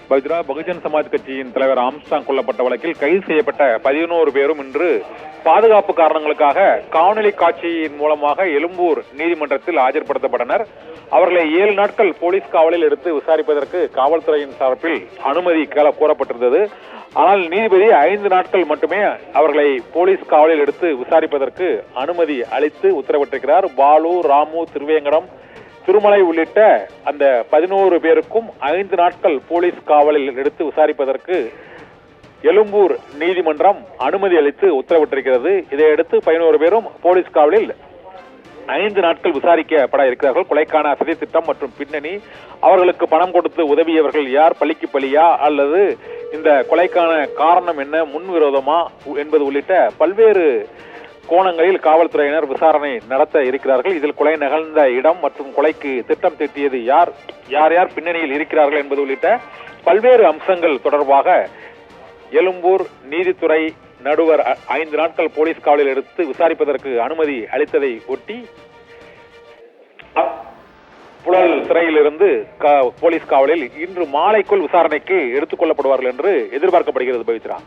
பவித்ரா, பகுஜன் சமாஜ் கட்சியின் தலைவர் ஆம்ஸ்டாங் கொல்லப்பட்ட வழக்கில் கைது செய்யப்பட்ட 11 பேரும் இன்று பாதுகாப்பு காரணங்களுக்காக காணொலி காட்சியின் மூலமாக எழும்பூர் நீதிமன்றத்தில் ஆஜர்படுத்தப்பட்டனர். அவர்களை 7 நாட்கள் போலீஸ் காவலில் எடுத்து விசாரிப்பதற்கு காவல்துறையின் சார்பில் அனுமதி கோரப்பட்டிருந்தது. ஆனால் நீதிபதி 5 நாட்கள் மட்டுமே அவர்களை போலீஸ் காவலில் எடுத்து விசாரிப்பதற்கு அனுமதி அளித்து உத்தரவிட்டிருக்கிறார். பாலு, ராமு, திருவேங்கடம், திருமலை உள்ளிட்ட அந்த 11 பேருக்கும் 5 நாட்கள் போலீஸ் காவலில் எடுத்து விசாரிப்பதற்கு எழும்பூர் நீதிமன்றம் அனுமதி அளித்து உத்தரவிட்டிருக்கிறது. இதையடுத்து 11 பேரும் போலீஸ் காவலில் 5 நாட்கள் விசாரிக்கப்பட இருக்கிறார்கள். கொலைக்கான சதி திட்டம் மற்றும் பின்னணி, அவர்களுக்கு பணம் கொடுத்து உதவியவர்கள் யார், பழிக்கு பழியா அல்லது இந்த கொலைக்கான காரணம் என்ன, முன்விரோதமா என்பது உள்ளிட்ட பல்வேறு கோணங்களில் காவல்துறையினர் விசாரணை நடத்த இருக்கிறார்கள். இதில் கொலை நிகழ்ந்த இடம் மற்றும் கொலைக்கு திட்டம் தீட்டியது யார், யார் யார் பின்னணியில் இருக்கிறார்கள் என்பது உள்ளிட்ட பல்வேறு அம்சங்கள் தொடர்பாக எழும்பூர் நீதித்துறை நடுவர் 5 நாட்கள் போலீஸ் காவலில் எடுத்து விசாரிப்பதற்கு அனுமதி அளித்ததை ஒட்டி புழல் சிறையிலிருந்து போலீஸ் காவலில் இன்று மாலைக்குள் விசாரணைக்கு எடுத்துக் கொள்ளப்படுவார்கள் என்று எதிர்பார்க்கப்படுகிறது. பவித்ரா.